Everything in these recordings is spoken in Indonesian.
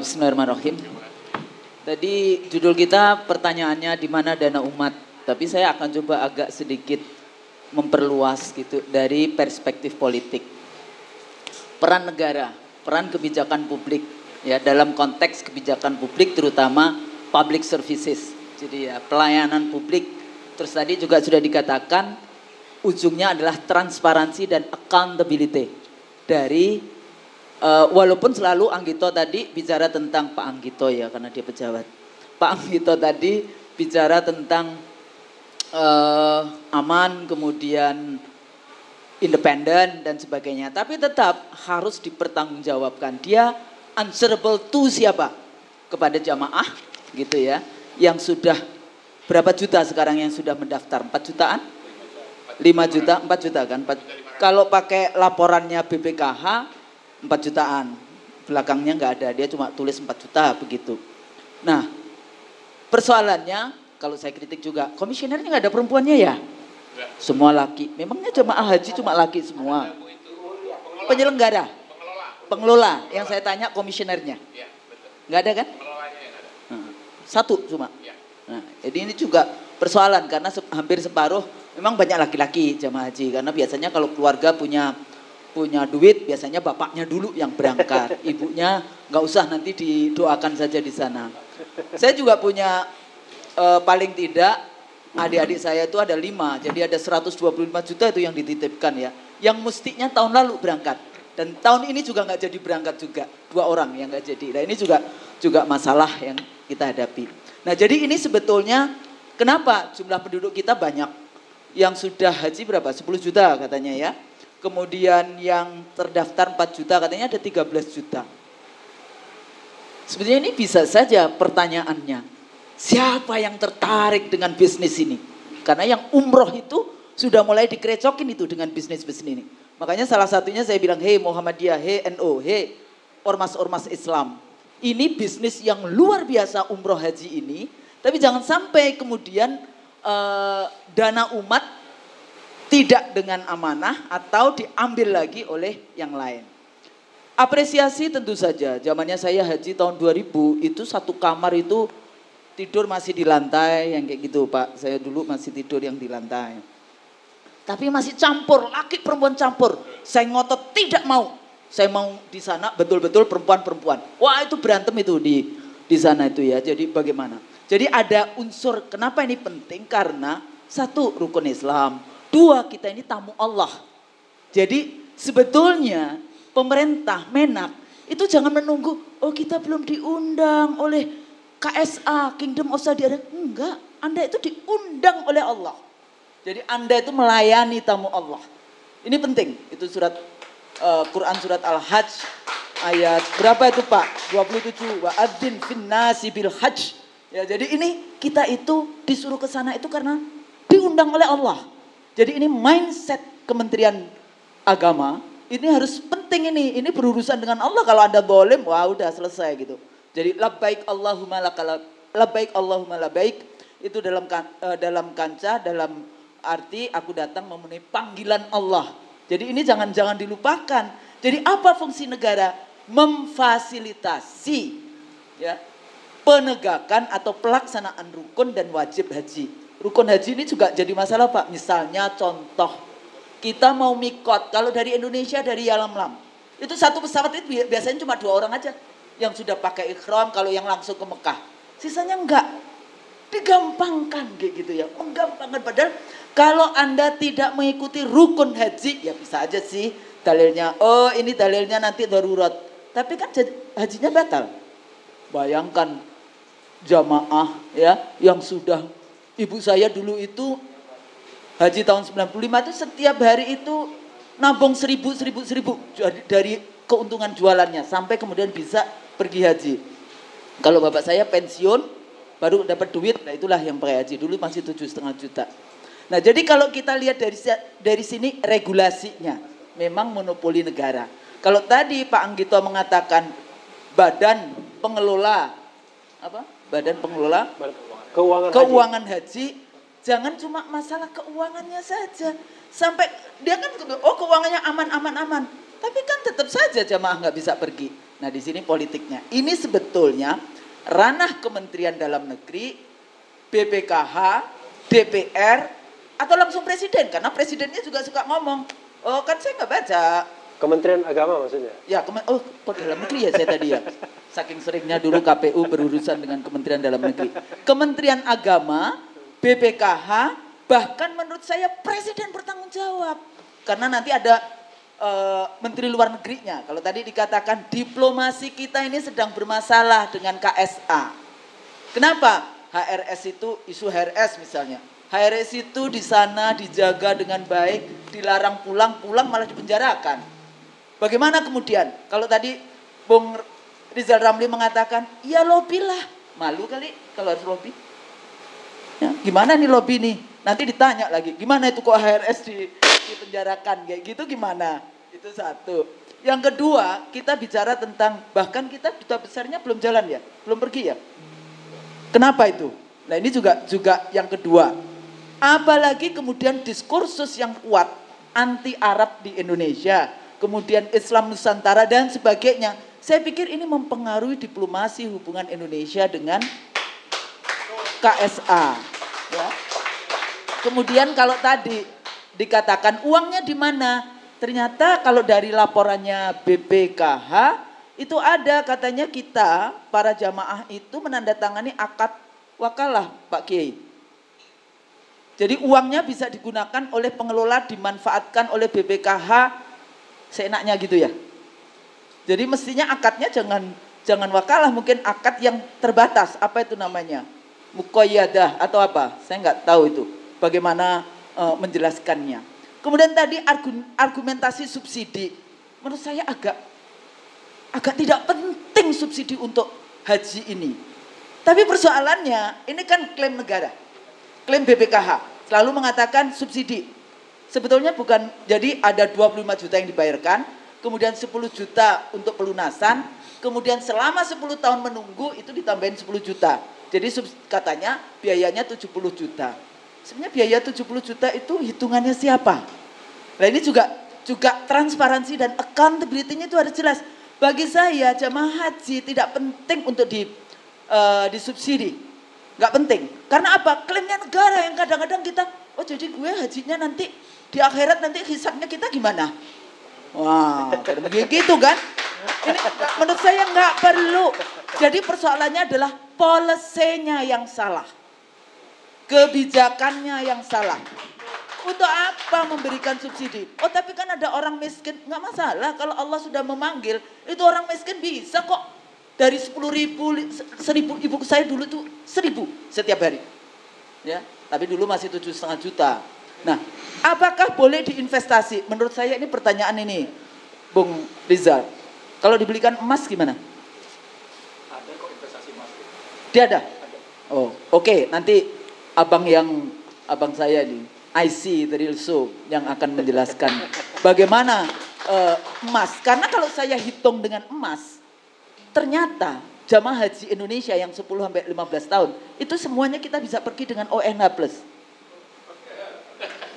Bismillahirrahmanirrahim. Tadi judul kita pertanyaannya di mana dana umat. Tapi saya akan coba agak sedikit memperluas gitu dari perspektif politik. Peran negara, peran kebijakan publik ya dalam konteks kebijakan publik terutama public services. Jadi ya pelayanan publik. Terus tadi juga sudah dikatakan ujungnya adalah transparansi dan accountability dari walaupun selalu Anggito tadi bicara tentang Pak Anggito ya karena dia pejabat. Pak Anggito tadi bicara tentang aman kemudian independen dan sebagainya. Tapi tetap harus dipertanggungjawabkan. Dia answerable to siapa? Kepada jamaah gitu ya. Yang sudah berapa juta sekarang yang sudah mendaftar? 4 jutaan? 5 juta? 4 juta kan? Kalau pakai laporannya BPKH 4 jutaan, belakangnya nggak ada, dia cuma tulis 4 juta begitu. Nah, persoalannya kalau saya kritik juga, komisionernya nggak ada perempuannya ya? Semua laki, memangnya jemaah haji cuma laki semua? Penyelenggara, pengelola, yang saya tanya komisionernya, nggak ada kan? Satu cuma. Nah, jadi ini juga persoalan karena hampir separuh memang banyak laki-laki jemaah haji karena biasanya kalau keluarga punya duit biasanya bapaknya dulu yang berangkat, ibunya nggak usah nanti didoakan saja di sana. Saya juga punya paling tidak adik-adik saya itu ada 5, jadi ada 125 juta itu yang dititipkan ya, yang mestinya tahun lalu berangkat dan tahun ini juga nggak jadi berangkat juga, 2 orang yang nggak jadi. Nah ini juga masalah yang kita hadapi. Nah jadi ini sebetulnya kenapa jumlah penduduk kita banyak, yang sudah haji berapa? 10 juta katanya ya. Kemudian yang terdaftar 4 juta, katanya ada 13 juta. Sebenarnya ini bisa saja pertanyaannya. Siapa yang tertarik dengan bisnis ini? Karena yang umroh itu sudah mulai dikerecokin itu dengan bisnis-bisnis ini. Makanya salah satunya saya bilang, hey Muhammadiyah, hey NU, hey ormas-ormas Islam. Ini bisnis yang luar biasa umroh haji ini. Tapi jangan sampai kemudian dana umat tidak dengan amanah atau diambil lagi oleh yang lain. Apresiasi tentu saja. Zamannya saya haji tahun 2000 itu satu kamar itu tidur masih di lantai yang kayak gitu Pak. Saya dulu masih tidur yang di lantai. Tapi masih campur, laki perempuan campur. Saya ngotot tidak mau. Saya mau di sana betul-betul perempuan-perempuan. Wah itu berantem itu di sana itu ya. Jadi bagaimana? Jadi ada unsur, kenapa ini penting? Karena satu rukun Islam. 2, kita ini tamu Allah. Jadi sebetulnya pemerintah Menak itu jangan menunggu, oh kita belum diundang oleh KSA, Kingdom of Saudi Arabia. Enggak, Anda itu diundang oleh Allah. Jadi Anda itu melayani tamu Allah. Ini penting, itu surat Quran surat Al-Hajj ayat berapa itu Pak? 27. Wa adzin finnasi bil hajj. Ya, jadi ini kita itu disuruh ke sana itu karena diundang oleh Allah. Jadi ini mindset Kementerian Agama, ini harus penting ini berurusan dengan Allah. Kalau Anda boleh, wah udah selesai gitu. Jadi labbaik Allahumma labbaik Allahumma labbaik itu dalam kancah, dalam arti aku datang memenuhi panggilan Allah. Jadi ini jangan dilupakan. Jadi apa fungsi negara? Memfasilitasi ya penegakan atau pelaksanaan rukun dan wajib haji. Rukun haji ini juga jadi masalah Pak. Misalnya contoh, kita mau mikot, kalau dari Indonesia dari Yalamlam. Itu satu pesawat itu biasanya cuma 2 orang aja. Yang sudah pakai ikhram kalau yang langsung ke Mekah. Sisanya enggak. Digampangkan kayak gitu ya. Menggampangkan padahal kalau Anda tidak mengikuti rukun haji, ya bisa aja sih dalilnya. Oh ini dalilnya nanti darurat. Tapi kan hajinya batal. Bayangkan jamaah ya yang sudah, ibu saya dulu itu haji tahun 95 itu setiap hari itu nabung 1000 dari keuntungan jualannya sampai kemudian bisa pergi haji. Kalau bapak saya pensiun baru dapat duit, nah itulah yang pakai haji. Dulu masih 7,5 juta. Nah jadi kalau kita lihat dari sini regulasinya memang monopoli negara. Kalau tadi Pak Anggito mengatakan badan pengelola keuangan haji, jangan cuma masalah keuangannya saja. Sampai dia kan keuangannya aman. Tapi kan tetap saja jamaah nggak bisa pergi. Nah di sini politiknya. Ini sebetulnya ranah Kementerian Dalam Negeri, BPKH, DPR, atau langsung presiden. Karena presidennya juga suka ngomong. Oh kan saya nggak baca. Kementerian Agama maksudnya? Ya, kok dalam negeri ya saya tadi ya. Saking seringnya dulu KPU berurusan dengan Kementerian Dalam Negeri. Kementerian Agama, BPKH, bahkan menurut saya presiden bertanggung jawab. Karena nanti ada Menteri Luar Negerinya. Kalau tadi dikatakan diplomasi kita ini sedang bermasalah dengan KSA. Kenapa? HRS itu, isu HRS misalnya. HRS itu di sana dijaga dengan baik, dilarang pulang malah dipenjarakan. Bagaimana kemudian? Kalau tadi Bung Rizal Ramli mengatakan, ya lobby lah. Malu kali kalau harus lobby. Ya, gimana nih lobby nih? Nanti ditanya lagi, gimana itu kok HRS dipenjarakan? Kayak gitu gimana? Itu satu. Yang kedua, kita bicara tentang, bahkan kita duta besarnya belum jalan ya? Belum pergi ya? Kenapa itu? Nah ini juga yang kedua. Apalagi kemudian diskursus yang kuat anti Arab di Indonesia. Kemudian Islam Nusantara dan sebagainya. Saya pikir ini mempengaruhi diplomasi hubungan Indonesia dengan KSA. Ya. Kemudian kalau tadi dikatakan uangnya di mana? Ternyata kalau dari laporannya BPKH itu ada katanya kita para jamaah itu menandatangani akad wakalah Pak Kiai. Jadi uangnya bisa digunakan oleh pengelola, dimanfaatkan oleh BPKH seenaknya gitu ya. Jadi mestinya akadnya jangan wakalah, mungkin akad yang terbatas. Apa itu namanya? Muqayyadah atau apa? Saya nggak tahu itu. Bagaimana menjelaskannya. Kemudian tadi argumentasi subsidi. Menurut saya agak tidak penting subsidi untuk haji ini. Tapi persoalannya, ini kan klaim negara. Klaim BPKH selalu mengatakan subsidi. Sebetulnya bukan, jadi ada 25 juta yang dibayarkan, kemudian 10 juta untuk pelunasan, kemudian selama 10 tahun menunggu itu ditambahin 10 juta. Jadi katanya biayanya 70 juta. Sebenarnya biaya 70 juta itu hitungannya siapa? Nah ini juga transparansi dan accountability-nya itu harus jelas. Bagi saya jamaah haji tidak penting untuk disubsidi. Nggak penting. Karena apa? Klaimnya negara yang kadang-kadang kita, oh jadi gue hajinya nanti di akhirat nanti hisabnya kita gimana? Wah, begitu kan? Ini menurut saya nggak perlu. Jadi persoalannya adalah policy-nya yang salah. Kebijakannya yang salah. Untuk apa memberikan subsidi? Oh tapi kan ada orang miskin. Nggak masalah kalau Allah sudah memanggil. Itu orang miskin bisa kok. Dari 10.000, 1.000, ibu saya dulu itu 1.000 setiap hari. Ya, tapi dulu masih 7,5 juta. Nah, apakah boleh diinvestasi? Menurut saya ini pertanyaan ini, Bung Rizal. Kalau dibelikan emas gimana? Ada kok investasi emas. Dia ada? Oh, oke. Nanti abang saya nih, IC The Real Show yang akan menjelaskan bagaimana emas. Karena kalau saya hitung dengan emas, ternyata jamaah haji Indonesia yang 10-15 tahun, itu semuanya kita bisa pergi dengan ONH+.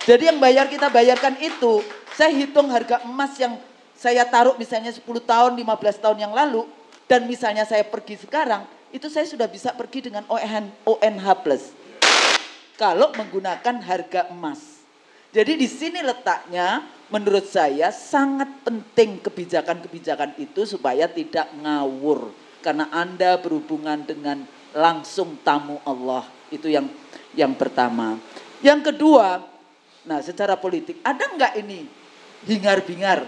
Jadi yang kita bayarkan itu, saya hitung harga emas yang saya taruh misalnya 10 tahun, 15 tahun yang lalu, dan misalnya saya pergi sekarang, itu saya sudah bisa pergi dengan ONH+. Kalau menggunakan harga emas. Jadi di sini letaknya, menurut saya sangat penting kebijakan-kebijakan itu supaya tidak ngawur. Karena Anda berhubungan dengan langsung tamu Allah. Itu yang pertama. Yang kedua, nah secara politik, ada nggak ini hingar-bingar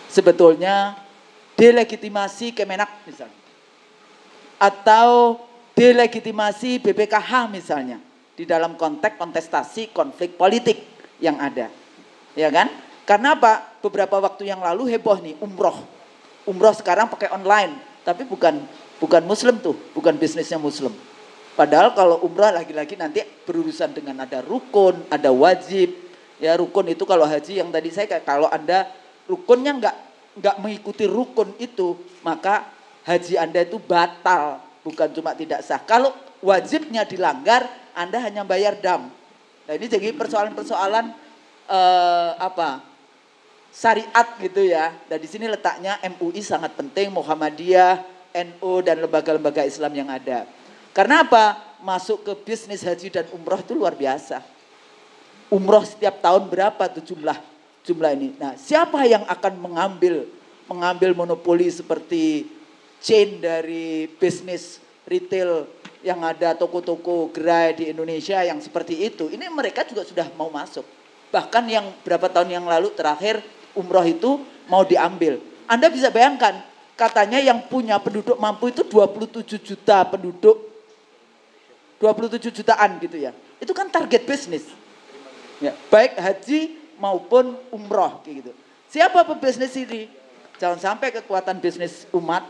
sebetulnya delegitimasi Kemenak misalnya. Atau delegitimasi BPKH misalnya. Di dalam konteks kontestasi konflik politik yang ada. Ya kan? Karena apa? Beberapa waktu yang lalu heboh nih umroh. Umroh sekarang pakai online. Tapi bukan muslim tuh. Bukan bisnisnya muslim. Padahal kalau umrah lagi-lagi nanti berurusan dengan ada rukun, ada wajib. Ya rukun itu kalau haji yang tadi saya kalau Anda rukunnya nggak mengikuti rukun itu, maka haji Anda itu batal, bukan cuma tidak sah. Kalau wajibnya dilanggar, Anda hanya bayar dam. Nah ini jadi persoalan-persoalan syariat gitu ya. Dan di sini letaknya MUI sangat penting, Muhammadiyah, NU dan lembaga-lembaga Islam yang ada. Karena apa? Masuk ke bisnis haji dan umroh itu luar biasa. Umroh setiap tahun berapa tuh jumlah ini. Nah, siapa yang akan mengambil monopoli seperti chain dari bisnis retail yang ada toko-toko gerai di Indonesia yang seperti itu. Ini mereka juga sudah mau masuk. Bahkan yang berapa tahun yang lalu terakhir umroh itu mau diambil. Anda bisa bayangkan, katanya yang punya penduduk mampu itu 27 juta penduduk. 27 jutaan gitu ya. Itu kan target bisnis. Ya, baik haji maupun umroh gitu. Siapa pebisnis ini? Jangan sampai kekuatan bisnis umat.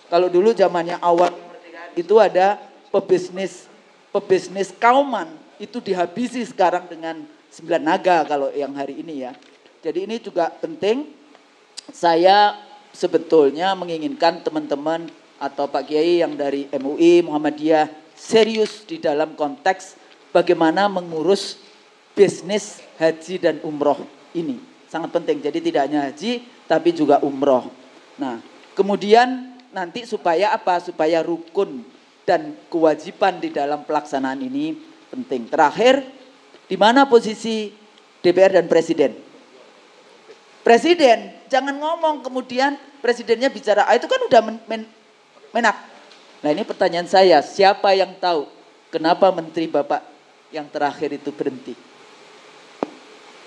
Kalau dulu zamannya awal itu ada pebisnis kauman itu dihabisi sekarang dengan 9 naga kalau yang hari ini ya. Jadi ini juga penting. Saya sebetulnya menginginkan teman-teman atau Pak Kiai yang dari MUI, Muhammadiyah serius di dalam konteks bagaimana mengurus bisnis haji dan umroh ini. Sangat penting. Jadi tidak hanya haji tapi juga umroh. Nah, kemudian nanti supaya apa? Supaya rukun dan kewajiban di dalam pelaksanaan ini penting. Terakhir, di mana posisi DPR dan Presiden? Presiden, jangan ngomong kemudian presidennya bicara, itu kan udah menak. Nah ini pertanyaan saya, siapa yang tahu kenapa Menteri Bapak yang terakhir itu berhenti?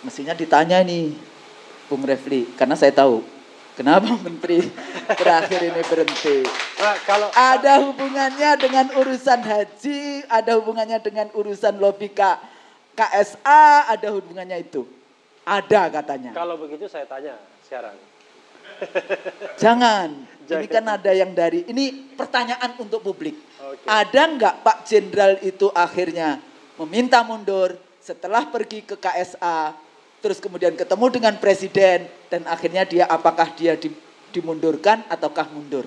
Mestinya ditanya nih, Bung Refli, karena saya tahu. Kenapa Menteri terakhir ini berhenti? Nah, kalau ada hubungannya dengan urusan haji, ada hubungannya dengan urusan lobby KSA, ada hubungannya itu. Ada katanya. kalau begitu saya tanya sekarang. Jangan. Ini Jangan. kan ada yang dari, ini pertanyaan untuk publik. Oke. Ada nggak Pak Jenderal itu akhirnya meminta mundur setelah pergi ke KSA, terus kemudian ketemu dengan Presiden, dan akhirnya apakah dia dimundurkan ataukah mundur?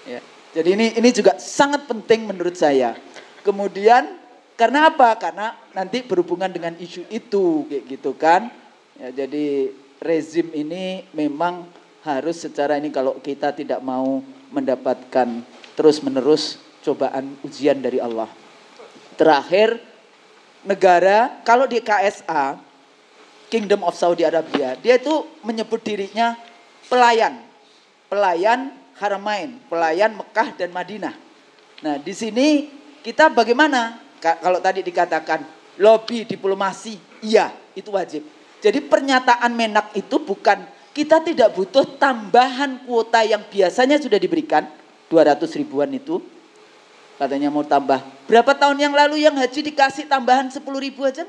Ya. Jadi ini juga sangat penting menurut saya. Kemudian karena apa? Karena nanti berhubungan dengan isu itu, kayak gitu kan. Ya, jadi rezim ini memang harus secara ini kalau kita tidak mau mendapatkan terus-menerus cobaan ujian dari Allah. Terakhir, negara kalau di KSA, Kingdom of Saudi Arabia, dia itu menyebut dirinya pelayan Haramain, pelayan Mekah dan Madinah. Nah, di sini kita bagaimana? Kalau tadi dikatakan lobby diplomasi, iya, itu wajib. Jadi pernyataan Menak itu bukan, kita tidak butuh tambahan kuota yang biasanya sudah diberikan, 200 ribuan itu. Katanya mau tambah. Berapa tahun yang lalu yang haji dikasih tambahan 10 ribu aja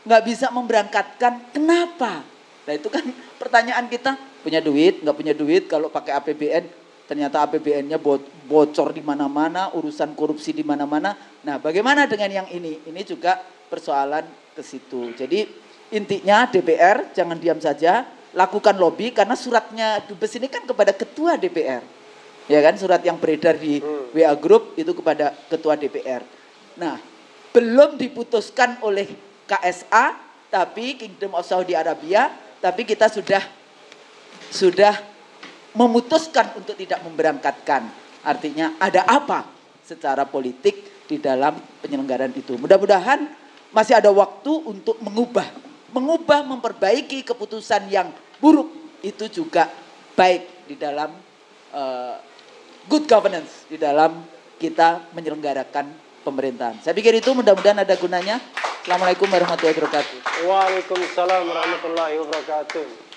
nggak bisa memberangkatkan. Kenapa? Nah itu kan pertanyaan kita, punya duit, nggak punya duit, kalau pakai APBN, ternyata APBN-nya bocor di mana-mana, urusan korupsi di mana-mana. Nah bagaimana dengan yang ini? Ini juga persoalan ke situ. Jadi intinya DPR jangan diam saja, lakukan lobby karena suratnya Dubes ini kan kepada ketua DPR. Ya kan, surat yang beredar di WA Group itu kepada ketua DPR. Nah, belum diputuskan oleh KSA, tapi Kingdom of Saudi Arabia, tapi kita sudah memutuskan untuk tidak memberangkatkan. Artinya ada apa secara politik di dalam penyelenggaraan itu. Mudah-mudahan masih ada waktu untuk mengubah, memperbaiki keputusan yang buruk itu juga baik di dalam good governance di dalam kita menyelenggarakan pemerintahan. Saya pikir itu mudah-mudahan ada gunanya. Assalamualaikum warahmatullahi wabarakatuh. Waalaikumsalam warahmatullahi wabarakatuh.